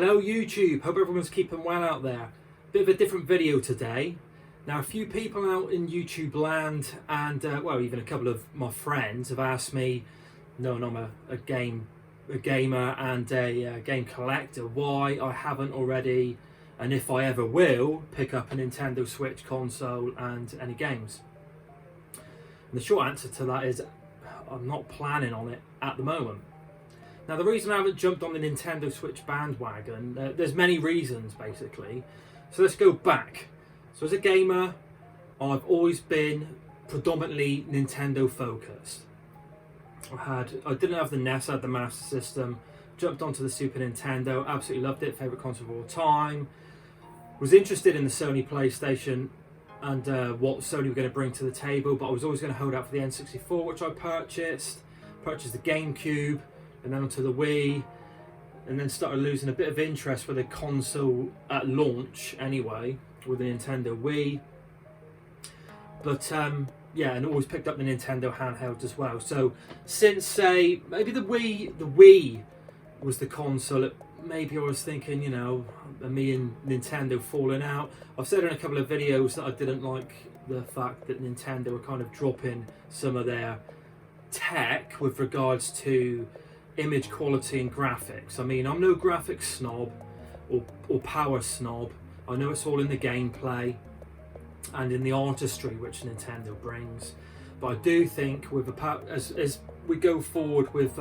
Hello YouTube, hope everyone's keeping well out there. Bit of a different video today. Now a few people out in YouTube land and well, even a couple of my friends have asked me, knowing I'm a gamer and a game collector, why I haven't already, and if I ever will, pick up a Nintendo Switch console and any games. And the short answer to that is I'm not planning on it at the moment. Now the reason I haven't jumped on the Nintendo Switch bandwagon, there's many reasons basically. So let's go back. So as a gamer, I've always been predominantly Nintendo focused. I didn't have the NES, I had the Master System, jumped onto the Super Nintendo, absolutely loved it, favourite console of all time. Was interested in the Sony PlayStation and what Sony were going to bring to the table, but I was always going to hold out for the N64, which I purchased the GameCube, and then onto the Wii, and then started losing a bit of interest for the console at launch anyway, with the Nintendo Wii. But yeah, and always picked up the Nintendo handheld as well. So since, say, maybe the Wii was the console, maybe I was thinking, you know, me and Nintendo falling out. I've said in a couple of videos that I didn't like the fact that Nintendo were kind of dropping some of their tech with regards to image quality and graphics. I mean, I'm no graphics snob or power snob. I know it's all in the gameplay and in the artistry which Nintendo brings, but I do think with as we go forward with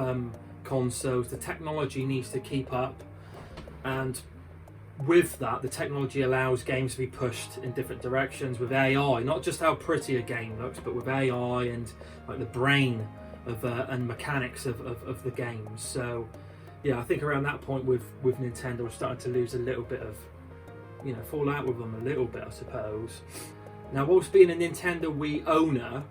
consoles, the technology needs to keep up, and with that, the technology allows games to be pushed in different directions with AI, not just how pretty a game looks, but with AI and like the brain of and mechanics of the games. So yeah, I think around that point with Nintendo, we're starting to lose a little bit of, you know, fall out with them a little bit, I suppose. Now, whilst being a Nintendo Wii owner,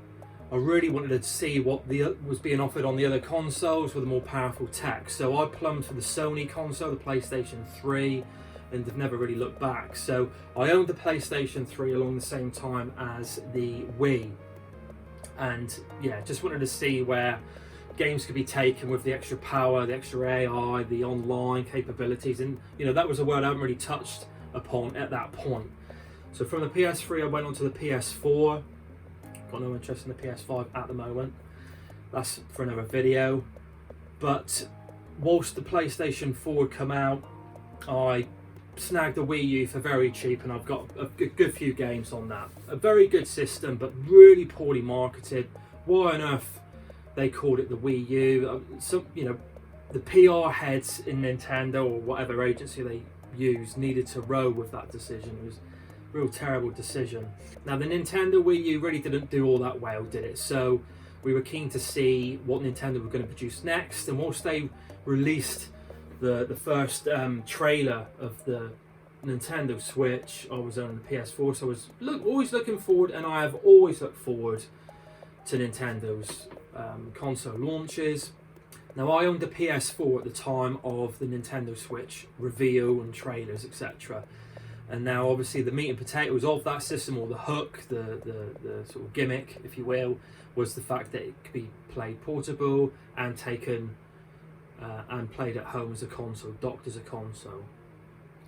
I really wanted to see what was being offered on the other consoles with a more powerful tech. So I plumbed for the Sony console, the PlayStation 3, and have never really looked back. So I owned the PlayStation 3 along the same time as the Wii. And yeah, just wanted to see where games could be taken with the extra power, the extra AI, the online capabilities. And, you know, that was a word I haven't really touched upon at that point. So from the PS3, I went on to the PS4. Got no interest in the PS5 at the moment. That's for another video. But whilst the PlayStation 4 had come out, I snagged a Wii U for very cheap, and I've got a good few games on that. A very good system, but really poorly marketed. Why on earth they called it the Wii U? Some, you know, the PR heads in Nintendo or whatever agency they use needed to row with that decision. It was a real terrible decision. Now the Nintendo Wii U really didn't do all that well, did it? So we were keen to see what Nintendo were going to produce next, and whilst they released the first trailer of the Nintendo Switch, I was on the PS4, so I was always looking forward, and I have always looked forward to Nintendo's console launches. Now I owned the PS4 at the time of the Nintendo Switch reveal and trailers, etc. And now obviously the meat and potatoes of that system, or the hook, the sort of gimmick, if you will, was the fact that it could be played portable and taken and played at home as a console, docked as a console,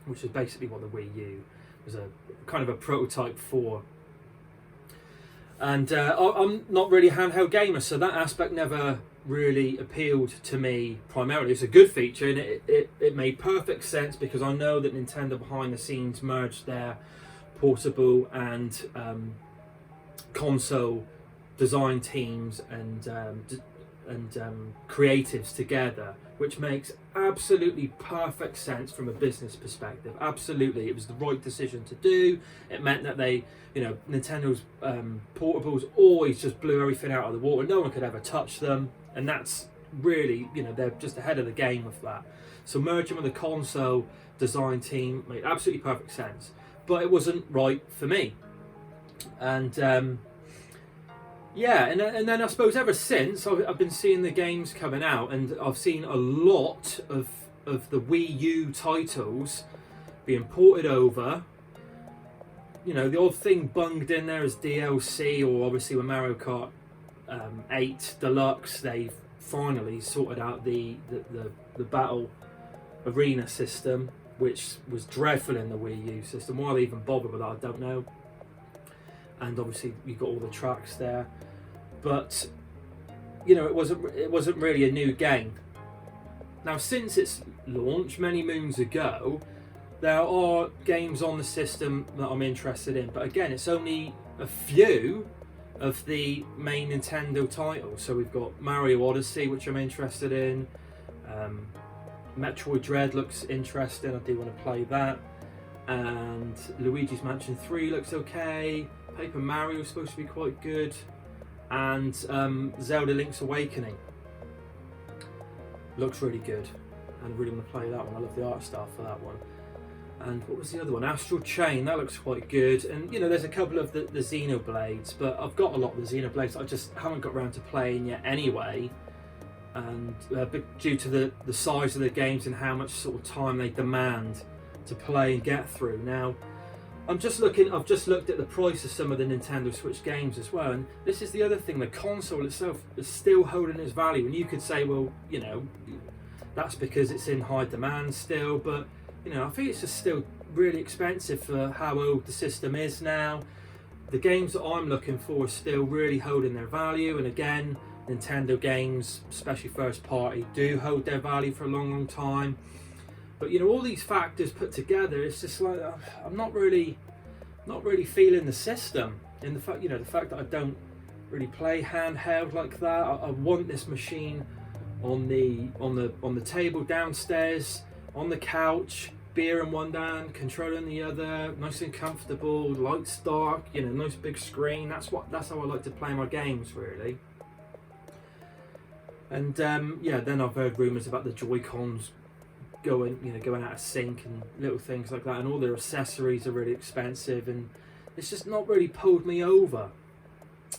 which is basically what the Wii U was, a kind of a prototype for. And I'm not really a handheld gamer, so that aspect never really appealed to me primarily. It's a good feature, and it made perfect sense, because I know that Nintendo behind the scenes merged their portable and console design teams and creatives together, which makes absolutely perfect sense from a business perspective. Absolutely, it was the right decision to do. It meant that they, you know, Nintendo's portables always just blew everything out of the water. No one could ever touch them, and that's really, you know, they're just ahead of the game with that. So merging with the console design team made absolutely perfect sense, but it wasn't right for me. And yeah, and then I suppose ever since I've been seeing the games coming out, and I've seen a lot of the Wii U titles being ported over. You know, the odd thing bunged in there as DLC, or obviously with Mario Kart 8 Deluxe, they've finally sorted out the battle arena system, which was dreadful in the Wii U system. Why they even bothered with that, I don't know. And obviously you got all the tracks there, but you know, it wasn't really a new game. Now, since its launch many moons ago, there are games on the system that I'm interested in, but again, it's only a few of the main Nintendo titles. So we've got Mario Odyssey, which I'm interested in. Metroid Dread looks interesting, I do want to play that. And Luigi's Mansion 3 looks okay. Paper Mario is supposed to be quite good. And Zelda Link's Awakening looks really good. And I really want to play that one. I love the art style for that one. And what was the other one? Astral Chain, that looks quite good. And you know, there's a couple of the Xenoblades, but I've got a lot of the Xenoblades I just haven't got around to playing yet anyway. And due to the size of the games and how much sort of time they demand to play and get through. Now, I've just looked at the price of some of the Nintendo Switch games as well, and this is the other thing, the console itself is still holding its value. And you could say, well, you know, that's because it's in high demand still, but you know, I think it's just still really expensive for how old the system is now. The games that I'm looking for are still really holding their value, and again, Nintendo games, especially first party, do hold their value for a long time. But you know, all these factors put together, it's just like I'm not really feeling the system. And the fact, you know, the fact that I don't really play handheld like that. I want this machine on the table downstairs, on the couch, beer in one hand, controller in the other, nice and comfortable, lights dark, you know, nice big screen. That's how I like to play my games, really. And yeah, then I've heard rumours about the Joy-Cons going out of sync and little things like that, and all their accessories are really expensive, and it's just not really pulled me over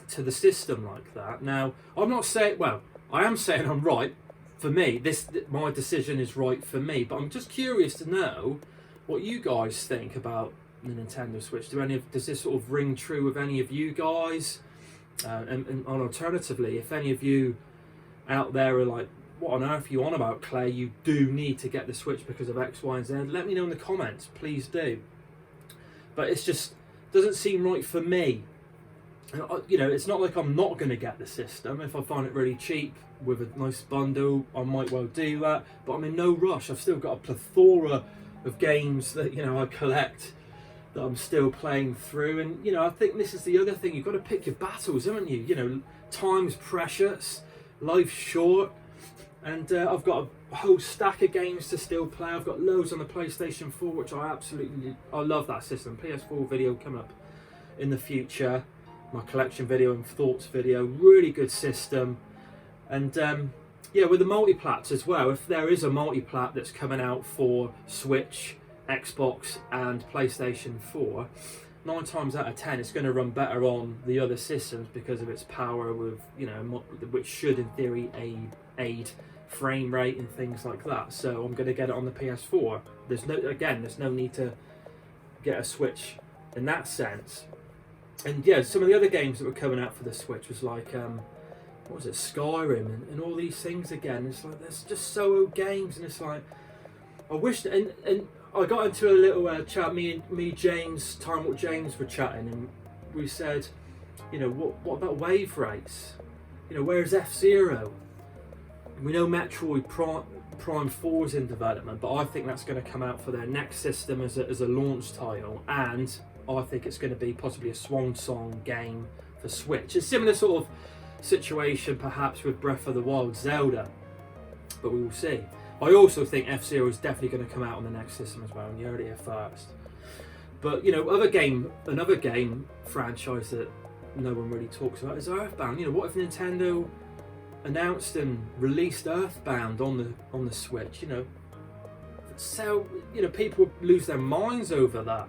to the system like that. Now, I'm not saying, well, I am saying I'm right. For me, my decision is right for me, but I'm just curious to know what you guys think about the Nintendo Switch. Does this sort of ring true with any of you guys? And alternatively, if any of you out there are like, what on earth are you on about, Clay? You do need to get the Switch because of X, Y, and Z. Let me know in the comments, please do. But it's just doesn't seem right for me. And you know, it's not like I'm not going to get the system. If I find it really cheap with a nice bundle, I might well do that. But I'm in no rush. I've still got a plethora of games that, you know, I collect that I'm still playing through. And you know, I think this is the other thing. You've got to pick your battles, haven't you? You know, time's precious, life's short. And I've got a whole stack of games to still play. I've got loads on the PlayStation 4, which I love that system. PS4 video coming up in the future. My collection video and thoughts video, really good system. And yeah, with the multiplats as well, if there is a multiplat that's coming out for Switch, Xbox and PlayStation 4, 9 times out of 10 it's going to run better on the other systems because of its power, with, you know, which should in theory aid frame rate and things like that. So I'm going to get it on the PS4. There's no need to get a Switch in that sense. And yeah, some of the other games that were coming out for the Switch was like what was it, Skyrim and all these things again. It's like there's just so old games, and it's like I wish. And I got into a little chat. Me, James, Time What James were chatting, and we said, you know, what about Wave Race? You know, where's F-Zero? We know Metroid Prime 4 is in development, but I think that's going to come out for their next system as a launch title, and I think it's going to be possibly a swan song game for Switch. A similar sort of situation perhaps with Breath of the Wild, Zelda, but we will see. I also think F-Zero is definitely going to come out on the next system as well, and you heard it here first. But you know, another game franchise that no one really talks about is Earthbound. You know, what if Nintendo announced and released Earthbound on the Switch? You know, so you know, people would lose their minds over that.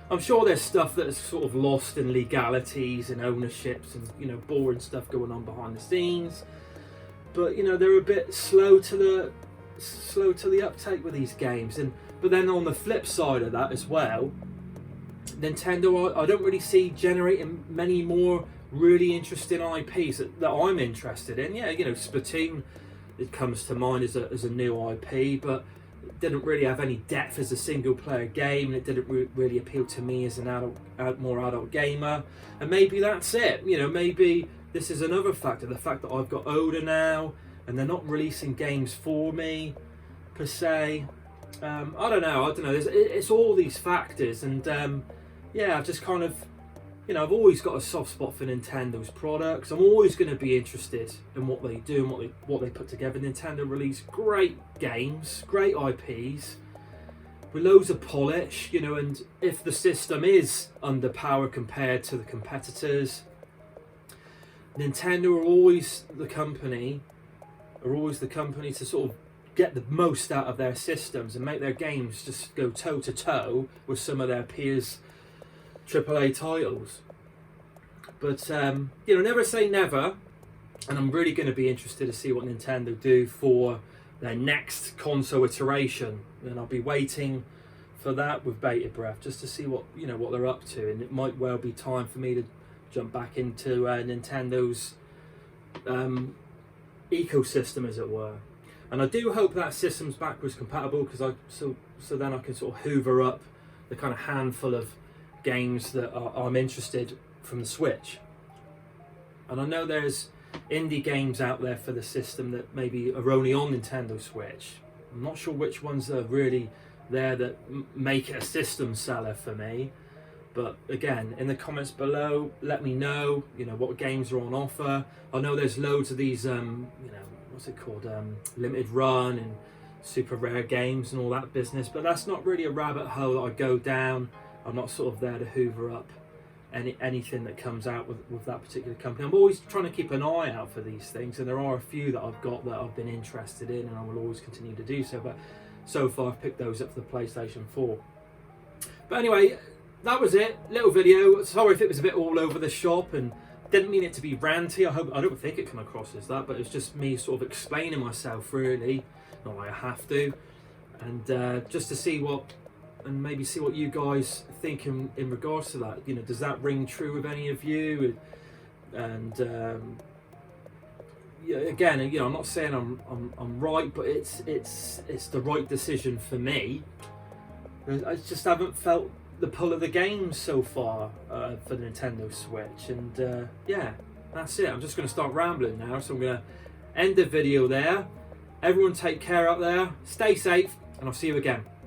I'm sure there's stuff that's sort of lost in legalities and ownerships and, you know, boring stuff going on behind the scenes. But you know, they're a bit slow to the uptake with these games. But then on the flip side of that as well, Nintendo, I don't really see generating many more really interesting IPs that I'm interested in. Yeah, you know, Splatoon, it comes to mind as a new IP, but It didn't really have any depth as a single player game, and it didn't really appeal to me as an more adult gamer. And maybe that's it. You know, maybe this is another factor, the fact that I've got older now and they're not releasing games for me per se. I don't know. It's all these factors, and yeah, I've just kind of, you know, I've always got a soft spot for Nintendo's products. I'm always going to be interested in what they do and what they put together. Nintendo release great games, great IPs, with loads of polish, you know, and if the system is underpowered compared to the competitors, Nintendo are always the company to sort of get the most out of their systems and make their games just go toe to toe with some of their peers' AAA titles. But you know, never say never, and I'm really going to be interested to see what Nintendo do for their next console iteration, and I'll be waiting for that with bated breath, just to see what they're up to. And it might well be time for me to jump back into Nintendo's ecosystem, as it were. And I do hope that system's backwards compatible, because so then I can sort of hoover up the kind of handful of games that I'm interested from the Switch. And I know there's indie games out there for the system that maybe are only on Nintendo Switch. I'm not sure which ones are really there that make it a system seller for me. But again, in the comments below, let me know, you know, what games are on offer. I know there's loads of these, you know, what's it called, limited run and super rare games and all that business. But that's not really a rabbit hole that I go down. I'm not sort of there to hoover up anything that comes out with that particular company. I'm always trying to keep an eye out for these things, and there are a few that I've got that I've been interested in, and I will always continue to do so. But so far, I've picked those up for the PlayStation 4. But anyway, that was it. Little video. Sorry if it was a bit all over the shop and didn't mean it to be ranty. I don't think it came across as that, but it's just me sort of explaining myself, really. Not like I have to, and just to see what. And maybe see what you guys think in regards to that. You know, does that ring true with any of you? And yeah, again, you know, I'm not saying I'm right, but it's the right decision for me. I just haven't felt the pull of the games so far for the Nintendo Switch. And yeah, that's it. I'm just going to start rambling now, so I'm going to end the video there. Everyone take care out there, stay safe, and I'll see you again.